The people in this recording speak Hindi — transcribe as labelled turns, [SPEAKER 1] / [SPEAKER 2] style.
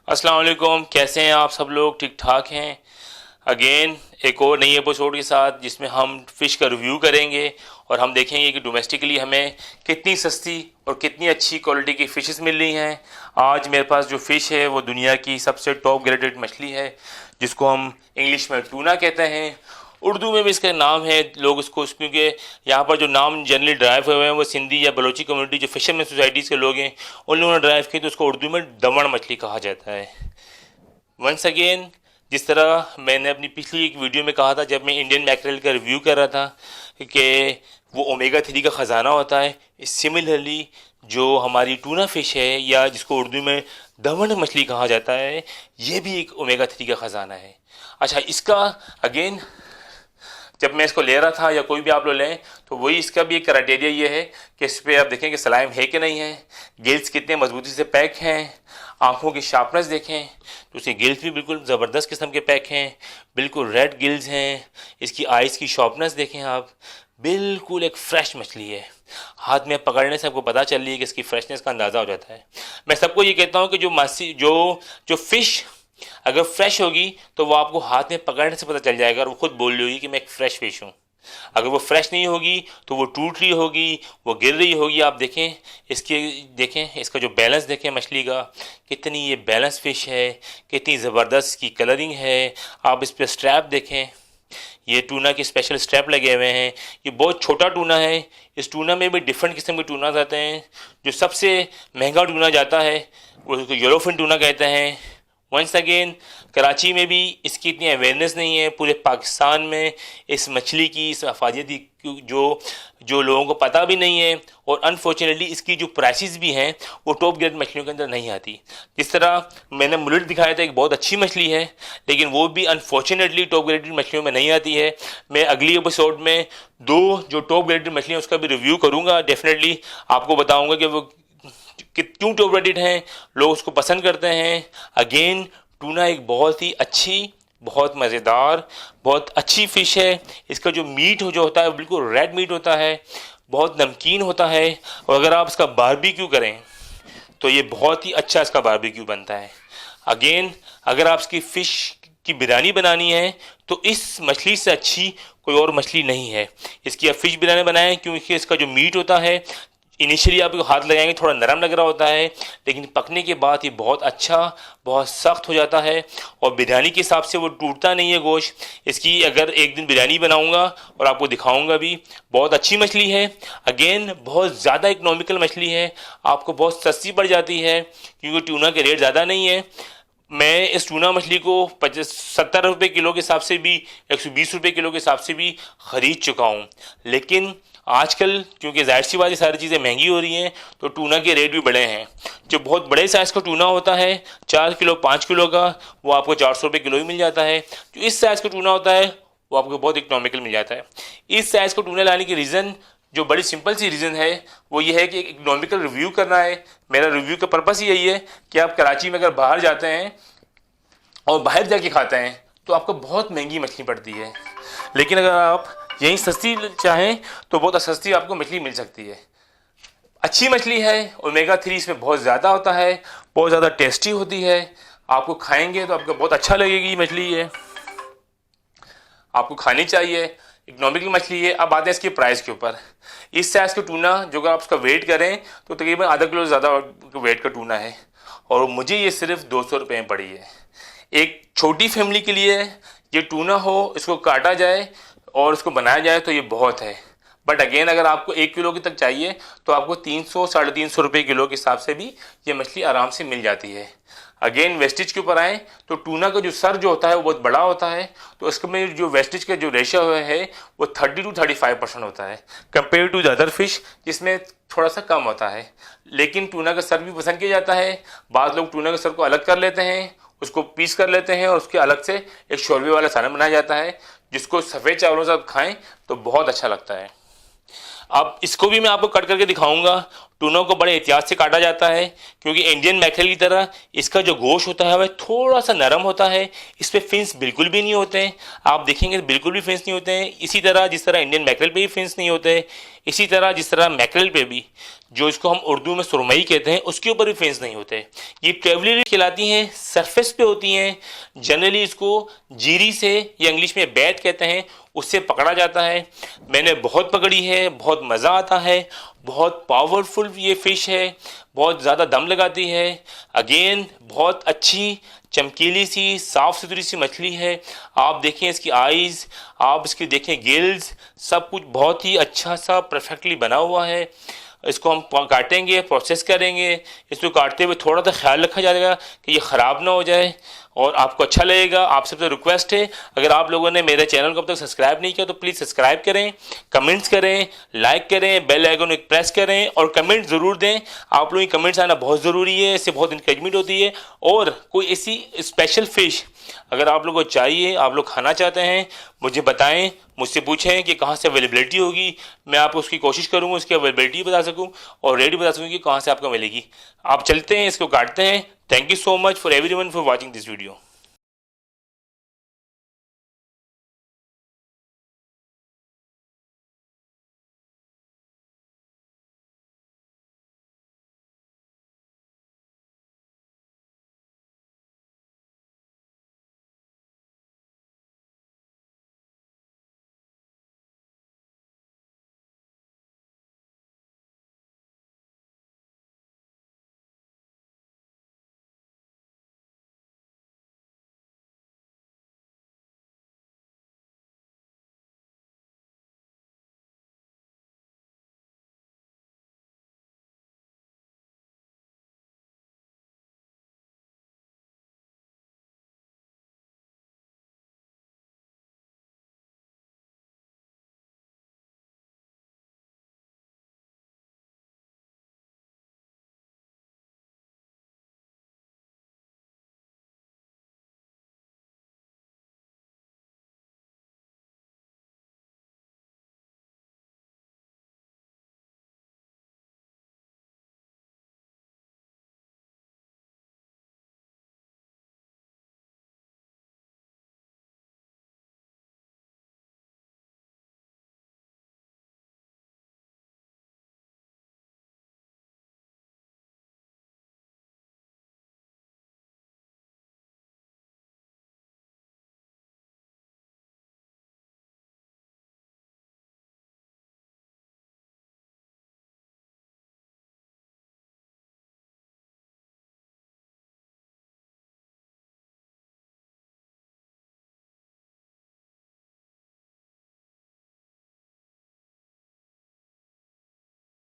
[SPEAKER 1] अस्सलाम वालेकुम, कैसे हैं आप सब लोग? ठीक ठाक हैं? अगेन एक और नई एपिसोड के साथ जिसमें हम फ़िश का रिव्यू करेंगे और हम देखेंगे कि डोमेस्टिकली हमें कितनी सस्ती और कितनी अच्छी क्वालिटी की फ़िशेस मिल रही हैं। आज मेरे पास जो फ़िश है वो दुनिया की सबसे टॉप ग्रेडेड मछली है जिसको हम इंग्लिश में टूना कहते हैं। उर्दू में भी इसका नाम है, लोग उसको क्योंकि यहाँ पर जो नाम जनरली ड्राइव हुए हैं वो सिंधी या बलोची कम्युनिटी जो फिशरमैन सोसाइटीज़ के लोग हैं उन लोगों ने ड्राइव किए, तो उसको उर्दू में दमन मछली कहा जाता है। वंस अगेन, जिस तरह मैंने अपनी पिछली एक वीडियो में कहा था जब मैं इंडियन मैकरेल का रिव्यू कर रहा था कि वो ओमेगा 3 का ख़जाना होता है, सिमिलरली जो हमारी टूना फ़िश है या जिसको उर्दू में दमन मछली कहा जाता है, ये भी एक ओमेगा 3 का ख़जाना है। अच्छा, इसका अगेन जब मैं इसको ले रहा था या कोई भी आप लोग लें तो वही इसका भी एक क्राइटेरिया ये है कि इस पर आप देखें कि सलाइम है कि नहीं है, गिल्स कितने मजबूती से पैक हैं, आंखों की शार्पनेस देखें तो उसके गिल्स भी बिल्कुल ज़बरदस्त किस्म के पैक हैं, बिल्कुल रेड गिल्स हैं। इसकी आइज़ की शार्पनेस देखें आप, बिल्कुल एक फ्रेश मछली है। हाथ में पकड़ने से आपको पता चल रही है कि इसकी फ्रेशनेस का अंदाज़ा हो जाता है। मैं सबको ये कहता हूँ कि जो फ़िश अगर फ्रेश होगी तो वो आपको हाथ में पकड़ने से पता चल जाएगा और वो खुद बोल रही होगी कि मैं एक फ्रेश फिश हूँ। अगर वो फ्रेश नहीं होगी तो वो टूट रही होगी, वो गिर रही होगी। आप देखें इसका जो बैलेंस देखें मछली का, कितनी ये बैलेंस फिश है, कितनी ज़बरदस्त इसकी कलरिंग है। आप इस पर स्ट्रैप देखें, ये टूना के स्पेशल स्ट्रैप लगे हुए हैं। ये बहुत छोटा टूना है। इस टूना में भी डिफरेंट किस्म के टूना आते हैं। जो सबसे महंगा टूना जाता है वो उसको येलोफिन टूना कहते हैं। वंस अगेन, कराची में भी इसकी इतनी अवेयरनेस नहीं है, पूरे पाकिस्तान में इस मछली की, इस अफादियती जो लोगों को पता भी नहीं है, और अनफॉर्चुनेटली इसकी जो प्राइसेस भी हैं वो टॉप ग्रेड मछलियों के अंदर नहीं आती। जिस तरह मैंने मुलेट दिखाया था, एक बहुत अच्छी मछली है, लेकिन वो भी अनफॉर्चुनेटली टॉप ग्रेडेड मछलियों में नहीं आती है। मैं अगली एपिसोड में दो जो टॉप ग्रेडेड मछलियाँ उसका भी रिव्यू करूँगा। डेफिनेटली आपको बताऊँगा कि वो कि क्यों टॉप रेटेड हैं, लोग उसको पसंद करते हैं। अगेन, टूना एक बहुत ही अच्छी, बहुत मज़ेदार, बहुत अच्छी फ़िश है। इसका जो मीट जो होता है वो बिल्कुल रेड मीट होता है, बहुत नमकीन होता है, और अगर आप इसका बारबेक्यू करें तो ये बहुत ही अच्छा इसका बारबेक्यू बनता है। अगेन, अगर आप इसकी फ़िश की बिरयानी बनानी है तो इस मछली से अच्छी कोई और मछली नहीं है। इसकी आप फ़िश बिरयानी बनाएं, क्योंकि इसका जो मीट होता है इनिशियली आप हाथ लगाएंगे थोड़ा नरम लग रहा होता है, लेकिन पकने के बाद ये बहुत अच्छा, बहुत सख्त हो जाता है, और बिरयानी के हिसाब से वो टूटता नहीं है गोश्त। इसकी अगर एक दिन बिरयानी बनाऊंगा और आपको दिखाऊंगा भी। बहुत अच्छी मछली है। अगेन, बहुत ज़्यादा इकोनॉमिकल मछली है, आपको बहुत सस्ती पड़ जाती है क्योंकि टूना के रेट ज़्यादा नहीं है। मैं इस टूना मछली को 70 रुपये किलो के हिसाब से भी, 120 रुपये किलो के हिसाब से भी ख़रीद चुका हूँ। लेकिन आजकल क्योंकि जाहिर सी बात ये सारी चीज़ें महंगी हो रही हैं तो टूना के रेट भी बढ़े हैं। जो बहुत बड़े साइज़ का टूना होता है 4 किलो 5 किलो का, वो आपको 400 रुपये किलो ही मिल जाता है। जो इस साइज़ का टूना होता है वो आपको बहुत इकोनॉमिकल मिल जाता है। इस साइज़ का टूना लाने की रीज़न, जो बड़ी सिंपल सी रीज़न है, वो ये है कि एक इकोनॉमिकल रिव्यू करना है। मेरा रिव्यू का पर्पस ही यही है कि आप कराची में अगर बाहर जाते हैं और बाहर जाके खाते हैं तो आपको बहुत महंगी मछली पड़ती है, लेकिन अगर आप यहीं सस्ती चाहें तो बहुत सस्ती आपको मछली मिल सकती है। अच्छी मछली है, ओमेगा 3 इसमें बहुत ज़्यादा होता है, बहुत ज़्यादा टेस्टी होती है। आपको खाएंगे तो आपको बहुत अच्छा लगेगी ये मछली है, आपको खानी चाहिए। इकोनॉमिकल मछली है। अब आते हैं इसके प्राइस के ऊपर। इस साइज़ का टूना जो अगर आप उसका वेट करें तो तकरीबन आधा किलो ज़्यादा वेट का टूना है, और मुझे ये सिर्फ 200 रुपये में पड़ी है। एक छोटी फैमिली के लिए ये टूना हो, इसको काटा जाए और इसको बनाया जाए तो ये बहुत है। बट अगेन, अगर आपको 1 किलो की तक चाहिए तो आपको 300 साढ़े 300 रुपये किलो के हिसाब से भी ये मछली आराम से मिल जाती है। अगेन, वेस्टेज के ऊपर आए तो टूना का जो सर जो होता है वो बहुत बड़ा होता है, तो इसमें जो वेस्टेज का जो रेशियो है वो 30 to 35% होता है compare to the other fish जिसमें थोड़ा सा कम होता है। लेकिन टूना का सर भी पसंद किया जाता है। बाद लोग टूना के सर को अलग कर लेते हैं, उसको पीस कर लेते हैं और उसके अलग से एक शोरबे वाला सालन बनाया जाता है, जिसको सफ़ेद चावलों से खाएं तो बहुत अच्छा लगता है। अब इसको भी मैं आपको कट करके दिखाऊंगा। टूना को बड़े एहतियात से काटा जाता है, क्योंकि इंडियन मैकरेल की तरह इसका जो गोश्त होता है वह थोड़ा सा नरम होता है, इस पर फिन्स बिल्कुल भी नहीं होते हैं। आप देखेंगे बिल्कुल भी फिन्स नहीं होते हैं। इसी तरह जिस तरह इंडियन मैकरेल पे भी फिन्स नहीं होते, इसी तरह जिस तरह मैकरेल पे भी, जो इसको हम उर्दू में सुरमई कहते हैं, उसके ऊपर भी फिन्स नहीं होते। ये ट्रेवलर खिलाती हैं, सरफेस पे होती हैं। जनरली इसको जीरी से या इंग्लिश में बैट कहते हैं, उससे पकड़ा जाता है। मैंने बहुत पकड़ी है, बहुत मज़ा आता है, बहुत पावरफुल ये फ़िश है, बहुत ज़्यादा दम लगाती है। अगेन बहुत अच्छी चमकीली सी साफ़ सुथरी सी मछली है। आप देखें इसकी आइज़, आप इसकी देखें गिल्स, सब कुछ बहुत ही अच्छा सा परफेक्टली बना हुआ है। इसको हम काटेंगे, प्रोसेस करेंगे। इसको काटते हुए थोड़ा सा ख्याल रखा जाएगा कि ये ख़राब ना हो जाए और आपको अच्छा लगेगा। आप सबसे रिक्वेस्ट है, अगर आप लोगों ने मेरे चैनल को अब तक सब्सक्राइब नहीं किया तो प्लीज़ सब्सक्राइब करें, कमेंट्स करें, लाइक करें, बेल आइकन को प्रेस करें और कमेंट ज़रूर दें। आप लोगों की कमेंट्स आना बहुत ज़रूरी है, इससे बहुत इंकरेजमेंट होती है। और कोई ऐसी स्पेशल फ़िश अगर आप लोगों को चाहिए, आप लोग खाना चाहते हैं, मुझे बताएं, मुझसे पूछें कि कहाँ से अवेलेबिलिटी होगी। मैं आपको उसकी कोशिश करूँगा, उसकी अवेलेबिलिटी बता सकूँ और रेट बता सकूँ कि कहाँ से आपको मिलेगी। आप चलते हैं, इसको काटते हैं। Thank you so much for everyone for watching this video.